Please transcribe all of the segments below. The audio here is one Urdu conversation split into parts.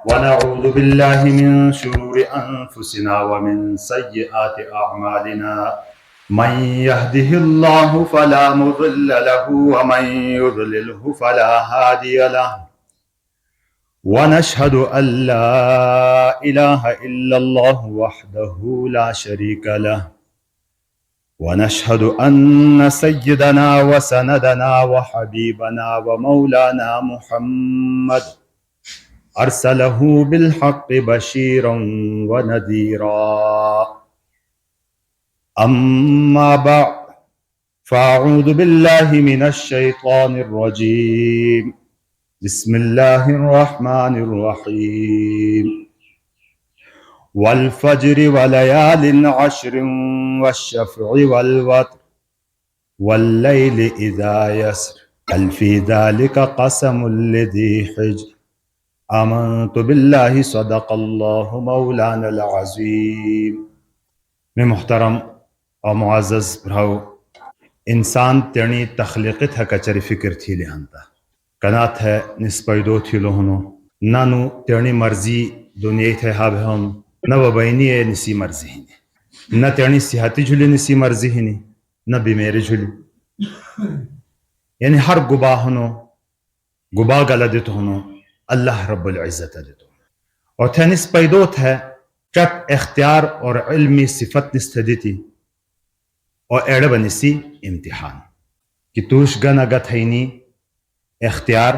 ونعوذ بالله من شرور أنفسنا ومن سيئات أعمالنا من يهده الله فلا مضل له ومن يضلله فلا هادي له ونشهد أن لا إله إلا الله وحده لا شريك له ونشهد أن سيدنا وسندنا وحبيبنا ومولانا محمد أرسله بالحق بشيرا ونذيرا. أما بعد فأعوذ بالله من الشيطان الرجيم. بسم الله الرحمن الرحيم. والفجر وليال عشر والشفع والوتر والليل إذا يسر هل في ذلك قسم لذي حجر آمنت بالله صدق الله مولانا العظیم. میں محترم اور معزز بھراؤ، انسان تیرنی تخلیقت ہے کچری فکر تھی لہنتا کنات ہے نسپیدو تھی لہنو نانو تیرنی مرضی دنیا تھے ہاب ہم نہ وبینی ہے نسی مرضی ہی نہ تیرنی صحتی جھلی نسی مرضی ہی نہ بیمیری جھلی، یعنی ہر گباہ ہنو گباہ گلدت ہنو اللہ رب العزت دیتو اور تھے نسپیدوت ہے چٹ اختیار اور علمی صفت نستدیتی اور ایڑ بنسی امتحان کہ توش گنا گتھینی اختیار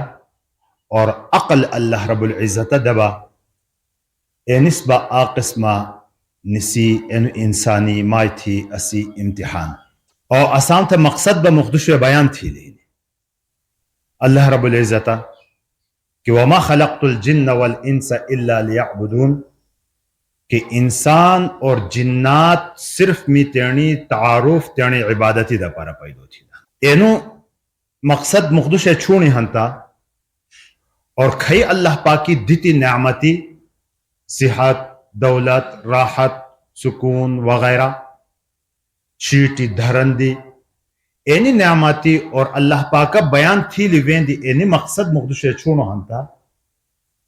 اور عقل اللہ رب العزت دبا اے نسبہ آقسمہ نسی انسانی مائی تھی اسی امتحان اور آسان تھا مقصد بمخدش بیان تھی لینی اللہ رب العزت کہ وما خلقت الجن والانس الا لیعبدون، کہ انسان اور جنات صرف می تیرنی تعارف تیرنی عبادتی دا پارا پیدو تھی دا اینو مقصد مخدوش چھونی ہنتا اور کھئی اللہ پاکی دیتی نعمتی صحت دولت راحت سکون وغیرہ شیٹی دھرندی اینی نعمتی اور اللہ پاکا بیان تھی لیوین دی اینی مقصد مخدوش چھونو ہنتا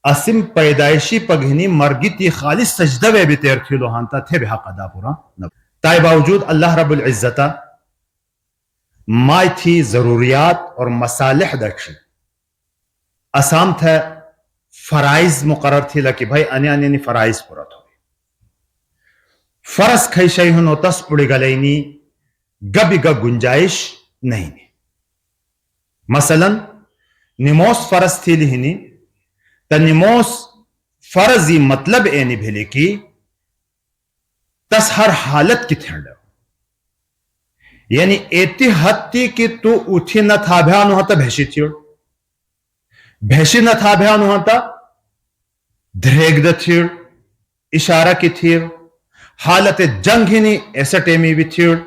اسم پیدائشی پگھنی مرگی تی خالص سجدہ وے بھی تیر تھی لو ہانتا تھے بھی حق ادا پورا تائی باوجود اللہ رب العزت مائی تھی ضروریات اور مصالح دکھی اسام تھے فرائض مقرر تھی لکی بھائی انیانی فرائض پورا تھو فرض کھئی شئی ہنو تس پڑی گلینی گبی گا گنجائش نہیں مثلا نموز فرض تھی لہنی تنموس فرضی مطلب اینی بھلے کی تس ہر حالت کی تھینڈ یعنی ایتی حد تھی کہ تو اٹھی نہ تھا بھیانو ہوتا بھیشی تھیڑ بھیشی نہ تھا بھیانو ہوتا دھریگ دا تھیڑ اشارہ کی تھیڑ حالت جنگ ہی نہیں ایسا ٹیمی بھی تھیڑ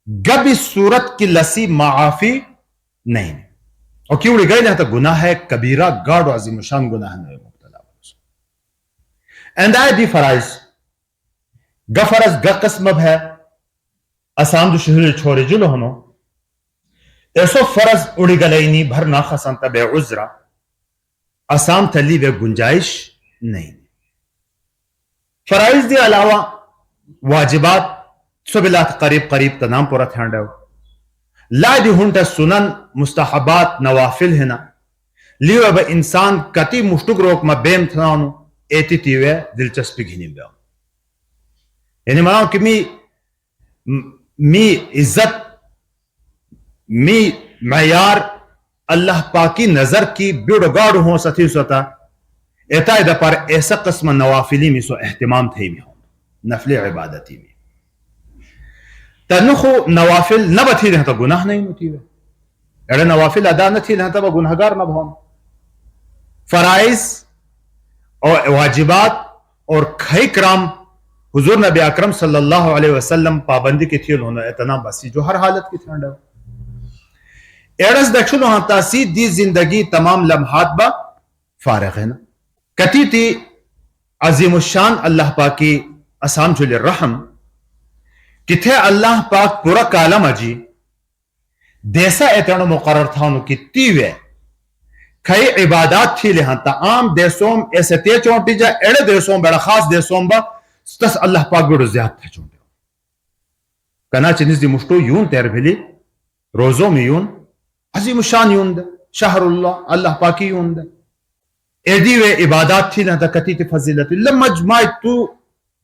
گبی صورت کی لسی معافی نہیں اور کیوں اڑی گئی لہتا گناہ ہے کبیرہ گاڑ عظیم شان گناہ نوے مبتلا اندائی دی فرائض گا فرض گا قسم اب ہے اسام دو شہر چھوڑے جلو ہنو ایسو فرض اڑی گلینی بھر ناخسانتا بے عذرہ اسام تلی بے گنجائش نہیں فرائض دی علاوہ واجبات سبیلات قریب قریب تنام پورا تھینڈے ہو لا دی ہنٹا سنن مستحبات نوافل ہے نا لیو با انسان کتی مشتق روک ما بیم تھنانو ایتی تیوے دلچسپی گھنی بیا یعنی ماناو کہ می عزت می معیار اللہ پاکی نظر کی بیڑو گاڑو ہوں ستھی ستا ایتائی دا پر ایسا قسم نوافلی میں سو احتمام تھی میں ہوں نفل عبادتی میں تنخو نوافل نہ بتھی رہتا گناہ نہیں ہوتی ہے اڑے نوافل ادا نہ تھی رہتا وہ گناہگار نہ بھون فرائض اور واجبات اور کھئی کرام حضور نبی اکرم صلی اللہ علیہ وسلم پابندی کی تھی انہوں نے اتنا بسی جو ہر حالت کی تھنڈ ہے ایڑس دکشنو ہانتا سی دی زندگی تمام لمحات با فارغ ہے نا کتی تی عظیم الشان اللہ پاکی اسام جل الرحم کتھے اللہ پاک پورا کالم اجی دیسا ایتنو مقرر تھا انہوں کی تیوے کئی عبادات تھی لہانتا عام دیسوم ایسے تے چونٹی جا ایڑے دیسوم بڑا خاص دیسوم با ستس اللہ پاک بڑو زیاد تھا چونٹی کنا چنیز دی مشتو یون تیر بھلی روزوں میں یون عظیم شان یون دے شہر اللہ پاکی یون دے ایدی وے عبادات تھی لہانتا کتی تی فضیلتی لمج مائی تو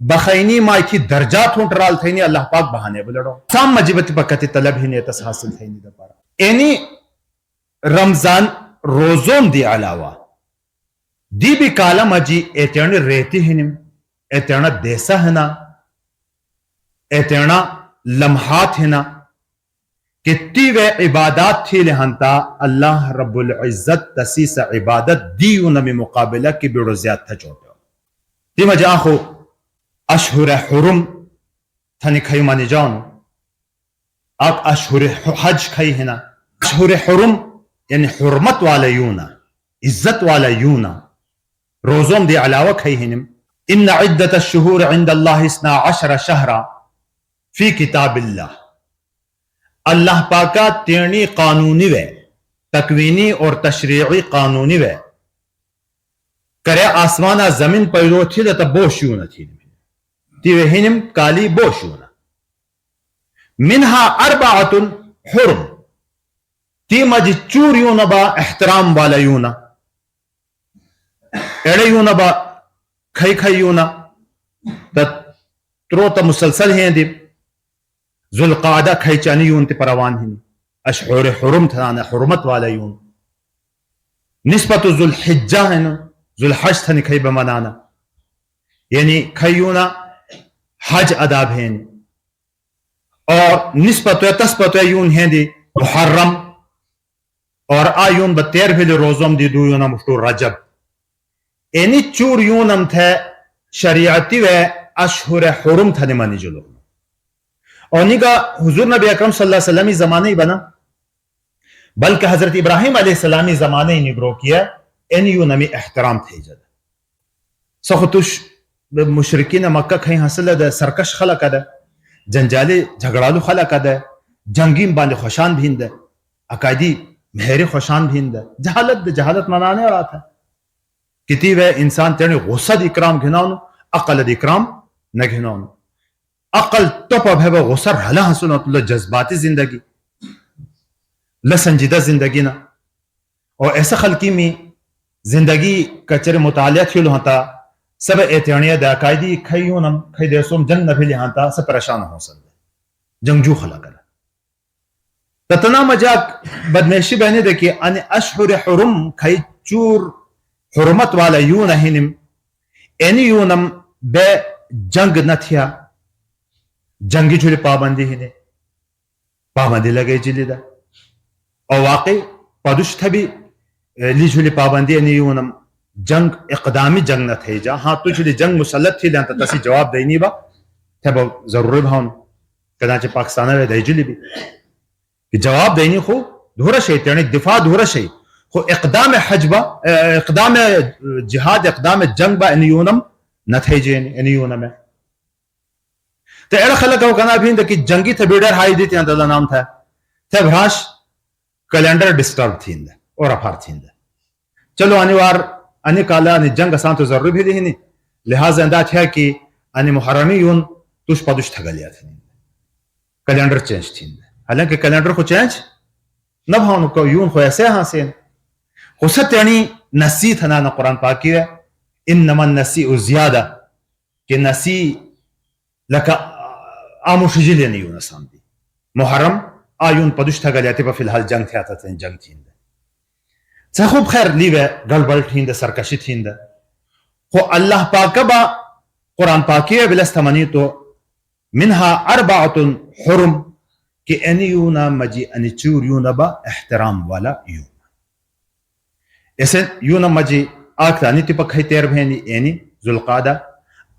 بخینی مائی کی درجات ہون ٹرال تھینی اللہ پاک بہانے بلڑو سام مجیبتی پکتی طلب ہی نیتس حاصل تھینی دا پارا اینی رمضان روزوم دی علاوہ دی بھی کالا مجی ایتیرنی ریتی ہنم ایتیرنا دیسا ہنا ایتیرنا لمحات ہنا کتی وے عبادات تھی لہنتا اللہ رب العزت تسیس عبادت دیونا میں مقابلہ کی بیڑو زیاد تھا چوٹا دی مجا آخو اشہر حرم تھنی کھائی مانی جاؤنو آپ اشہر حج کھائی ہنا اشہر حرم یعنی حرمت والا یونا عزت والا یونا روزوم دی علاوہ کھائی ہنم ان عدت الشہور عند اللہ 12 شہرا فی کتاب اللہ پاکا تیرنی قانونی وے تکوینی اور تشریعی قانونی وے کرے آسمانہ زمین پیدو تھی تا بوش یونا تھی تیوے ہنم کالی بوش یونا منہا 4 حرم تی مجی چور یونا با احترام والا یونا ایڑے یونا با کھائی یونا تا ترو تا مسلسل ہیں دی ذوالقعدہ کھائی چانی یون تی پروان ہیں اشہر حرم تھانا حرمت والا یون نسبت ذوالحجہ ہے ذوالحج تھانی کھائی بمانانا یعنی کھائی یونا حج اداب ہیں اور نسبت تسبت یون ہیں دی محرم اور آیون بتیر بھیلی روزم دی دو یونا مشتور رجب اینی چور یونم تھے شریعتی و اشہر حرم تھا نمانی جلو اور نگا حضور نبی اکرم صلی اللہ علیہ وسلم زمانے ہی بنا بلکہ حضرت ابراہیم علیہ السلام زمانے ہی نگرو کیا اینی یونمی احترام تھے جد سخوتش مشرکین مکہ کھیں حاصل ہے سرکش خلق ہے جنجالی جھگڑالو خلق ہے جنگیم باندے خوشان بھیند ہے عقائدی مہری خوشان بھیند ہے جہالت منانے اور آتا ہے کتی وے انسان تیرے غصہ دی اکرام گھناؤنو عقل دی اکرام نہ گھناؤنو عقل ٹپ اب ہے وہ غصہ رہلا حسنو اللہ جذباتی زندگی لسنجیدہ زندگی نا اور ایسا خلقی میں زندگی کچر مطالعہ کھیلو ہاتا سب اعتیانیہ دا قائدی کھائیونم کھائی دیسوم جنگ نبی لہانتا سب پریشان ہو سکتے جنگجو خلق ہے تتنا مجاک بدمیشی بہنے دیکھئے ان اشہر حرم کھائی چور حرمت والا یون ہنم اینی یونم بے جنگ نہ تھیا جنگی چھوڑی پابندی ہنے پابندی لگے جلی دا اور واقعی پادوش تھا بھی لی چھوڑی پابندی اینی یونم جنگ اقدامی جنگ نہ تھے جا ہاں تو چھوڑی جنگ مسلط تھی لانتا تسی جواب دینی با تھے با ضروری بھاؤن کدانچہ پاکستانہ وے دائی جلی بھی کہ جواب دینی خو دھورا شئی تیرنی دفاع دھورا شئی خو اقدام حجبہ اقدام جہاد اقدام جنگ با اینی یونم نہ تھے جینی اینی یونم ہے تو ایڑا خلق ہو کنا بھی کہ جنگی تھے بیڈر ہائی دیتی ہیں اللہ نام تھا تھے بھراش کیلنڈر ڈسٹرب تھین دے اور افار تھین دے چلو انیوار انی کالا انی جنگ اسان تو ضروری بھی دی نہیں لہذا انداز ہے کہ انی محرمی یون توش پادوش تھگا لیا تھین کیلنڈر چینج تھین دے حالانکہ کیلنڈر کو چینج نہ بھاؤنو کو یون خو ایسے ہاں سین خصت یعنی نسی تھنا نا قرآن پاکی ہے انما النسی زیادہ کہ نسی لکا آموش جلی نہیں یون اسان دی محرم آیون پادوش تھگا لیاتی پا فی الحال جنگ تھیا تھا جنگ تھین دے سے خوب خیر لیوے گلبل تھین دے سرکشی تھین دے خو اللہ پاکا با قرآن پاکی ہے بلستمانی تو منہا 4 حرم کہ اینی یونا مجی انی چور یونا با احترام والا یونا ایسے یونا مجی آکتا انی تیپا کھائی تیر بھینی اینی ذوالقعدہ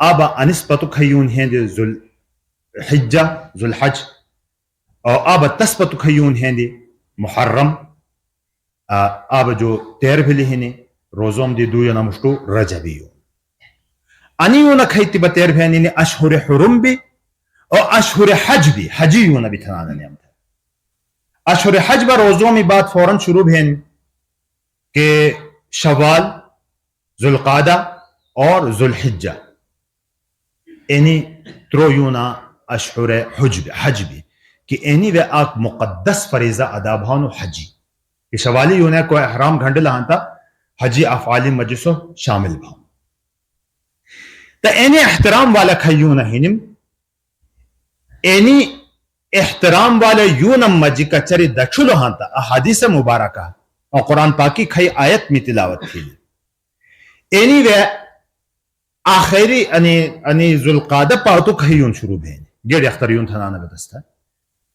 آبا انسپتو کھائیون ہیندی ذوالحجہ ذوالحج اور آبا تسپتو کھائیون ہیندی محرم آبا جو تیر بھلی ہینی روزوم دی دو یونا مشتو رجبی یون انی یونا کھائی تیپا تیر بھینی اشہر حرم بھی اور اشہر حج بھی حجی یونا بھی تھنانا نیم تھا اشہر حج با روزوں میں بات فوراں شروع بھین کہ شوال، ذوالقعدہ اور ذوالحجہ اینی ترویونا اشہر حج بھی کہ اینی وے آک مقدس فریضہ ادا بھانو حجی کہ شوالی یونے کو احرام گھنڈ لہانتا حجی افعالی مجلسو شامل بھانو تا اینی احترام والا کھیونا ہنم اینی احترام والا یونم مجی کچری دچلو ہانتا احادیث مبارکہ اور قرآن پاکی کھئی آیت میں تلاوت کی اینی وے آخری انی ذوالقعدہ پاوتو کھیون شروع بھین گیڑ اختریون تھنانا بدستا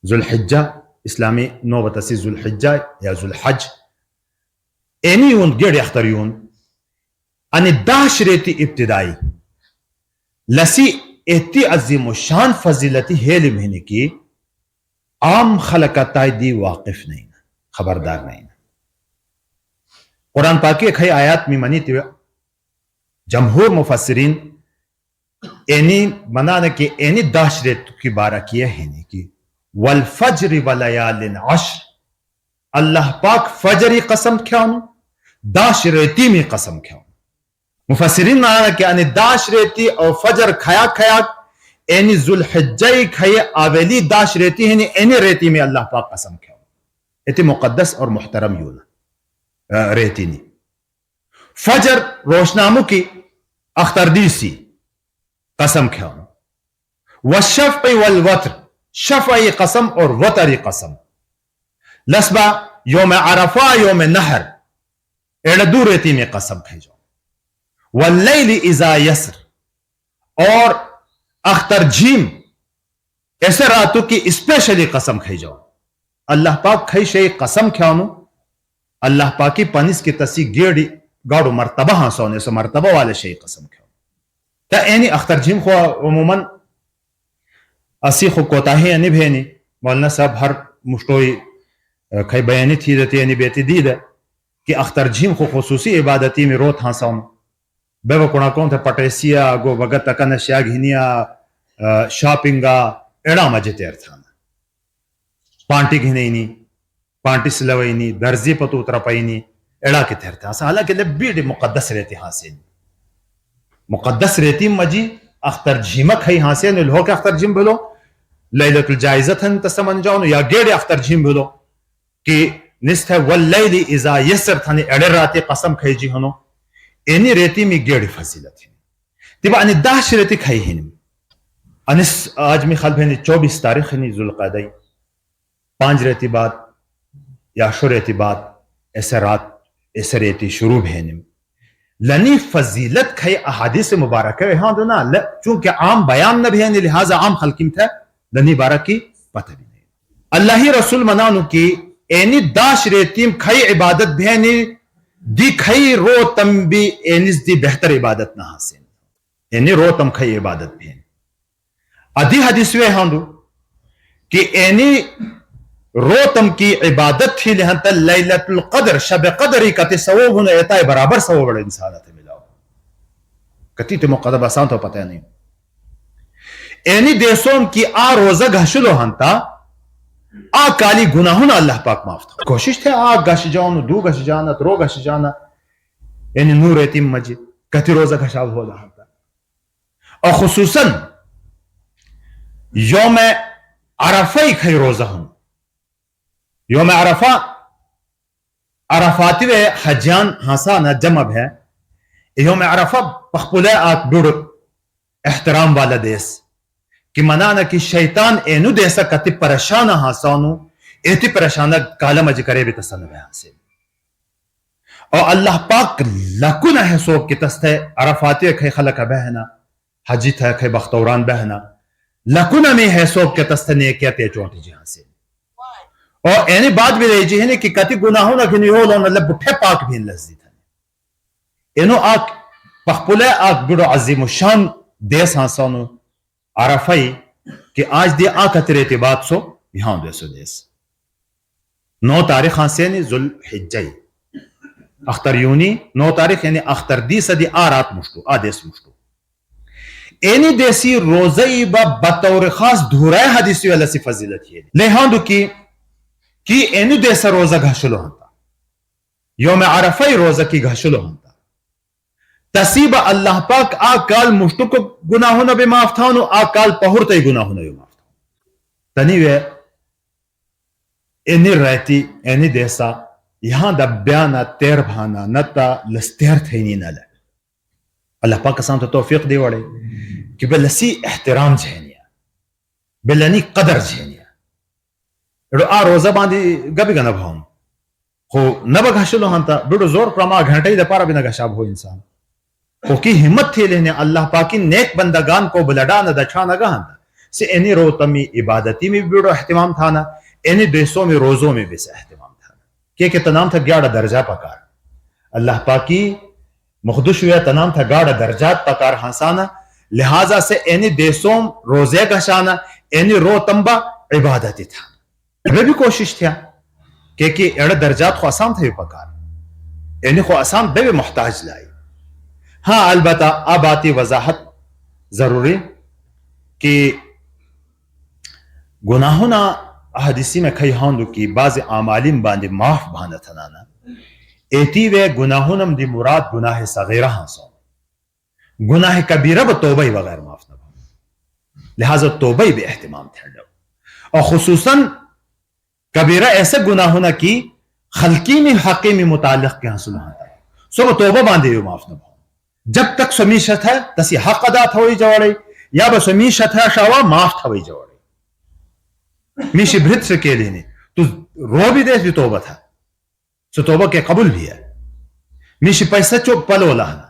ذوالحجہ اسلامی نو بتسی ذوالحجہ یا ذوالحج اینی یون گیڑ اختریون انی داشریتی ابتدائی لسی ایتی عظیم و شان فضیلتی ہیلی مہینے کی عام خلقتائی دی واقف نہیں خبردار نہیں قرآن پاکی کئی آیات میں منی تیوے جمہور مفسرین اینی منانا کہ اینی داشریت کی بارہ کیا ہے نہیں کی والفجر ولیال عشر اللہ پاک فجری قسم کھیانو داشریتی میں قسم کھیانو مفسرین مانا کہ انی داش ریتی اور فجر کھیا کھیا اینی ذوالحجہ کھیا آویلی داش ریتی ہے اینی ریتی میں اللہ پاک قسم کھیا ایتی مقدس اور محترم یونا ریتی نہیں فجر روشنامو کی اختردیسی قسم کھیا والشفع والوتر شفعی قسم اور وتری قسم لسبا یوم عرفہ یوم نحر ایڑدو ریتی میں قسم کھیا جاؤ واللیل اذا یسر اور اختر جھیم ایسے راتوں کی اسپیشلی قسم کھائی جاؤ اللہ پاک کھائی شئی قسم کھیانو اللہ پاکی پانیس کی تسی گیڑی گاڑو مرتبہ ہاں سونے سو مرتبہ والے شئی قسم کھیانو تا اینی اختر جھیم خو عموماً اسی خو کوتاہی اینی بھینی مولانا صاحب ہر مشتوئی کھائی بیانی تھی دیتی اینی بیتی دید ہے کہ اختر جھیم خو خصوصی عبادتی میں روت ہاں سونے بے وکونا کون تھے پٹیسیا گو بگت تکن شیاگ ہنیا شاپنگا ایڑا مجھے تیر تھانا پانٹی گھنینی پانٹی سلوینی درزی پتو ترپینی ایڑا کی تیر تھا حالانکہ بیڑی مقدس رہتی حاصل مقدس رہتی مجی اختر جھیمک ہے حاصل لہو کہ اختر جھیم بھلو لیلت الجائزت ہن تسمن جاؤنو یا گیڑی اختر جھیم بھلو کہ نست ہے واللیل اذا یسر تھانی ایڑے راتی قسم کھائی جی ہنو اینی ریتی میں گیڑی فضیلت ہے تیبا انی داش ریتی کھائی ہنم انس آج میں خلب ہے 24 تاریخ ہے ذوالقعدہ 5 ریتی بعد یا شو ریتی بعد ایسے رات ایسے ریتی شروع بھینم لنی فضیلت کھائی احادیث مبارکہ ہاں دونا چونکہ عام بیان نہ بھینے لہذا عام خلقیم تھا لنی بارکی پتہ بھی نہیں اللہ رسول منانو کی اینی داش ریتیم کھائی عبادت بھینے دی کھائی رو تم بھی اینس دی بہتر عبادت نہ حاصل اینی رو تم کھائی عبادت بھی ادھی حدیث وے ہاں دو کہ اینی رو تم کی عبادت تھی لہنتا لیلت القدر شب قدری کتی سواب ہونا ایتائے برابر سواب بڑا انسانت ملاو کتی تے مقدر آسان تو پتہ نہیں اینی دیسون کی آ روزہ گھشلو ہنتا آ کالی گناہونا اللہ پاک معاف تھا کوشش تھے آ گش جاؤن دو گش جانا ترو گش جانا یعنی نور ایتیم مجید کتی روزہ گھشاو ہو رہا تھا اور خصوصاً یوم عرفہ ہی کھئی روزہ ہوں یوم عرفہ عرفاتی وے حجان ہاسانا جمع ہے یوم عرفہ پخپلے آت بڑ احترام والا دیس کہ منانا کہ شیطان اینو دیسا کتی پریشانا ہاسانو ایتی پریشانا کالا مجھ کرے بھی تسنو ہے حاصل اور اللہ پاک لکن ہے سوک کی تستے عرفاتی کھئی خلق بہنا حجی تھا کھئی بختوران بہنا لکن میں ہے سوک کی تستے نیکیتے چونٹی جی حاصل اور اینی بات بھی رہی جی ہے کہ کتی گناہوں نہ کنی ہو لون اللہ بٹھے پاک بھی لذی تھا اینو آک پخپلے آک بڑو عظیم و شان دیس ہاسانو عرفائی کہ آج دی آکت ریتی بات سو یہاں دیسو دیس 9 تاریخ ہاسینی ذوالحجہ اختر یونی 9 تاریخ یعنی اختر دی صدی آرات مشتو آدیس مشتو اینی دیسی روزئی با بطور خاص دھورائے حدیثی والا سی فضیلت یہ لہاندو کی اینی دیسا روزہ گھشلو ہنتا یوم عرفه روزه کی گھشلو ہنتا تصیب اللہ پاک آ کال مشتو کو گناہوں نہ بے معاف تھا آ کال پہرتے گناہوں نہ بے معاف تھا تنی وے اینی رہتی اینی دیسا یہاں دبیانا تیر بھانا نتا لستیر تھینی نہ لے اللہ پاک قسم تو توفیق دی وڑے کہ بلسی احترام جھینیا بلنی قدر جھینیا اڑو آ روزہ باندھی گبی گنا بھاؤں خو نبا گھشلو ہنتا بڑو زور پرما گھنٹے ہی دا پارا بھی نہ گھشاب ہو انسان خو کی ہمت تھی لینے اللہ پاکی نیک بندگان کو بلڈا نہ دچھا نہ گہنتا سے اینی رو تمی عبادتی میں بھی بڑو احتمام تھا نا اینی دیسوں میں روزوں میں بھی سے احتمام تھا کہ تنام تھا گیارہ درجہ پکار اللہ پاکی مخدش ہویا تنام تھا گاڑا درجات پکار ہنسانا لہذا سے اینی دیسوں روزے گھشانا اینی رو تمبا عبادتی تھا میں بھی کوشش تھیا کہ ایڑا درجات خو آسان تھا پکار اینی خو آسان بے محتاج لائی ہاں البتہ اب آتی وضاحت ضروری کہ گناہوں نا حدیثی میں کئی ہوندو کی بعض اعمالیم باندے معاف بھانا تھنانا ایتی وے گناہونم دی مراد گناہ صغیرہ ہاں گناہ کبیرہ با توبہ وغیر معاف نہ بھانا لہذا توبہ بے اہتمام تھے اور خصوصاً کبیرہ ایسے گناہ ہونا کی خلقی میں حقی میں متعلق کے حاصل ہوتا ہے سو توبہ باندھے ہوئے معاف نہ بھاؤ جب تک سمیشت ہے تسی حق ادا تھا ہوئی جوڑے یا با سمیشت ہے شاوا معاف تھا ہوئی جوڑے میشی بھرت سے کے لینے تو رو بھی دیس بھی توبہ تھا سو توبہ کے قبول بھی ہے میشی پیسہ چوب پلو لانا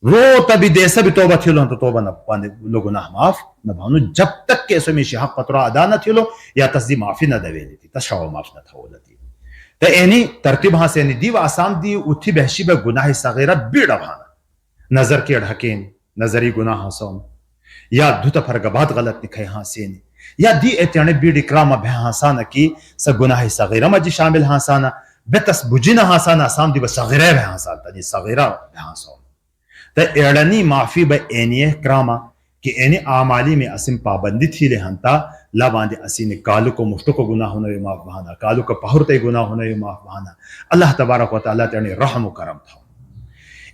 رو تبھی دیسا بھی توبہ تھی لو تو توبہ نہ پاندے لوگو نہ معاف نہ بھانو جب تک کہ سمیشی حق پترہ ادا نہ تھی لو یا تصدی معافی نہ دوے لیتی تشاو معاف نہ تھا ہو لیتی تو اینی ترتیب ہاں سے اینی دی و آسان دی اتھی بحشی بے گناہ صغیرہ بیڑا بھانا نظر کی اڑھکین نظری گناہ ہاں یا دھوتا فرگبات غلط نکھے ہاں سین یا دی ایتیانے بیڑ اکرامہ بے ہاں سانا کی سا گناہ صغیرہ مجی شامل ہاں سانا بے تس بجینہ ہاں سانا آسان دی بے صغیرہ بے ہاں سانا دی صغیرہ بے ہاں سانا تا ایڑنی معافی بے اینی اکرامہ کہ اینی آمالی میں اسم پابندی تھی لے ہنتا لاباندے اسین کالو کو مشتو کو گناہ ہونا معاف بہانا کالو کو پہرتے گناہ ہونا معاف بہانا اللہ تبارک و تعالیٰ تیرے رحم و کرم تھا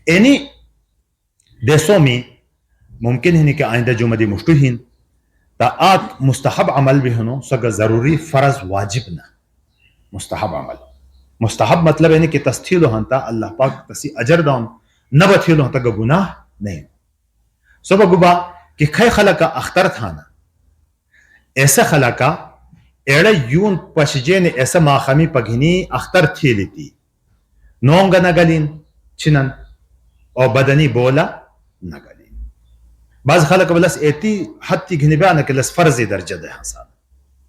اینی دیسوں میں ممکن ہے کہ آئندہ جو مدی مشتو ہین تا آت مستحب عمل بھی ہنو سگا ضروری فرض واجب نہ مستحب عمل مستحب مطلب ہے کہ تستھیلو ہنتا اللہ پاک تسی اجر داؤن نبا تھیلو ہنتا گا گناہ نہیں صبح گبا کہ کھائی خلقہ اختر تھانا ایسا خلقہ ایڑا یون پشجین ایسا ماخمی پگھنی اختر تھی لیتی نونگا نگلین چنن اور بدنی بولا نگلین بعض خلقہ بلس ایتی حد تی گھنی بیانا کہ لس فرضی درجہ دے حسان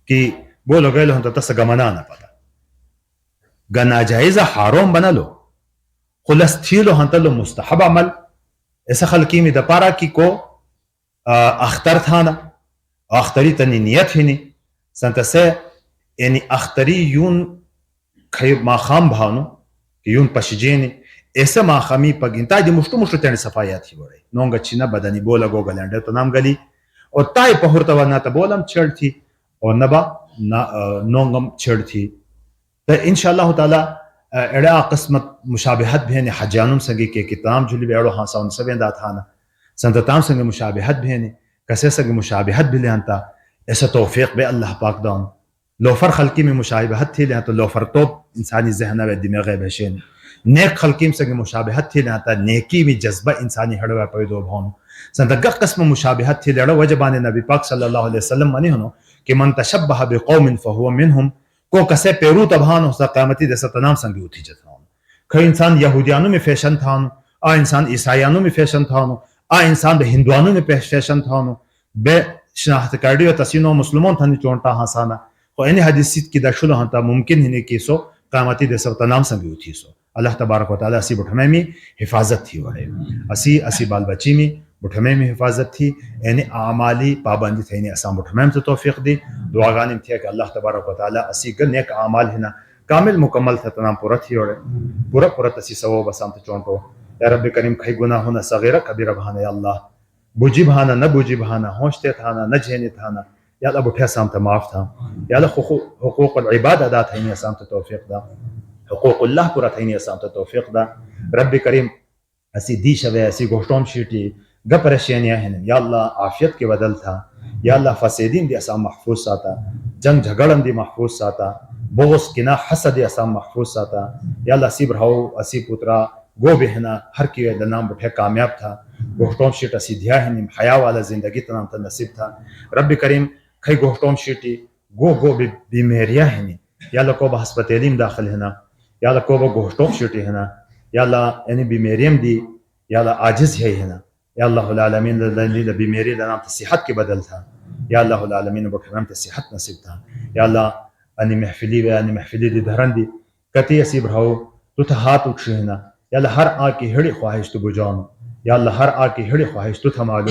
کہ بولو گئے لو ہنتا تسا گمنا نہ پتا گنا جائزہ حاروم بنا لو خلص تھیلو ہنتا لو مستحب عمل ایسا خلقی میں دپارا کی کو اختر تھانا اختری تنی نیت ہی نہیں سنتا سے یعنی اختری یون ماخام بھانو کہ یون پشجینی ایسا ماخامی پگین تا دی مشتو تینے صفایات ہی بڑے نونگا چینا بدنی بولا گو گلنڈے تو نام گلی اور تائی پہورتا ورنا تا بولم چھڑ تھی اور نبا نونگم چھڑ تھی تو انشاءاللہ تعالی ایڑا قسمت مشابہت بھی ہیں حجانم سنگی کہ تمام جھلی بھی ایڑو ہانسا ان سبین دا تھانا سنتا تام سنگی مشابہت بھی ہیں کسے سنگی مشابہت بھی لہنتا ایسا توفیق بے اللہ پاک داؤن لوفر خلقی میں مشابہت تھی لہنتا لوفر توب انسانی ذہنہ و دماغ بھشین نیک خلقیم سنگی مشابہت تھی لہنتا نیکی میں جذبہ انسانی ہڑوہ پیدو بھون سنتا گا قسم مشابہت تھی لہڑا وجبان نبی پاک صلی اللہ علیہ وسلم منی ہنو کہ من تشبہ بقوم فہو منہم کو کسے پیرو تبھان ہو سا قیامتی دیسا تنام سنگی ہوتی جتا ہوں کئی انسان یہودیانوں میں فیشن تھا ہوں آ انسان عیسائیانوں میں فیشن تھا ہوں آ انسان بے ہندوانوں میں فیشن تھا ہوں بے شناخت کردی و تسینوں مسلمون تھا نہیں چونٹا ہاسانا تو انہی حدیثیت کی درشل ہنتا ممکن ہی نہیں کی سو قیامتی دیسا تنام سنگی ہوتی سو اللہ تبارک و تعالی اسی بٹھمے میں حفاظت تھی وڑے اسی بال بچی میں بٹھمے میں حفاظت تھی یعنی اعمالی پابندی تھی یعنی اسام بٹھمے سے توفیق دی دعا گانم تھی کہ اللہ تبارک و تعالی اسی گن نیک اعمال ہنا کامل مکمل تھا تنام پورا تھی وڑے پورا تسی سو بسام تو چونٹو یا رب کریم کھئی گناہ ہونا صغیرہ کبیرہ بہانا یا اللہ بوجی بہانا نہ بوجی بہانا ہوشتے تھانا نہ جھینے تھانا یا اللہ بٹھے اسام تا معاف تھا یا اللہ حقوق العباد ادا تھا اسام تا توفیق دا حقوق اللہ پورا تھینی اسام تو توفیق دا رب کریم اسی دی شوے اسی گوشتوم شیٹی گا پریشانیاں ہیں یا اللہ عافیت کے بدل تھا یا اللہ فسادین دی اسام محفوظ ساتا جنگ جھگڑن دی محفوظ ساتا بغض کنا حسد دی اسام محفوظ ساتا یا اللہ اسی برہو اسی پترا گو بہنا ہر کی نام بٹھے کامیاب تھا گوشتوم شیٹ اسی دیا ہے حیا والا زندگی تنام تا نصیب تھا رب کریم کھئی گوشتوم شیٹی گو بیمیریاں ہیں یا اللہ کو با ہسپتالیم داخل ہے نا یا اللہ کو با گوشتوم شیٹی ہے نا یا اللہ یعنی بیمیریم دی یا اللہ عاجز ہے نا یا اللہ العالمین اللہ بیمیری دا نام تا صحت کے بدل تھا یا اللہ العالمین بکرم تا صحت نصیب تھا یا اللہ انی محفلی دی دھرن دی کتی اسی برہو تو تا ہاتھ اٹھشی ہے نا یا اللہ ہر آ کی ہڑی خواہش تو بجان یا اللہ ہر آ کی ہڑی خواہش تو تھا معلوم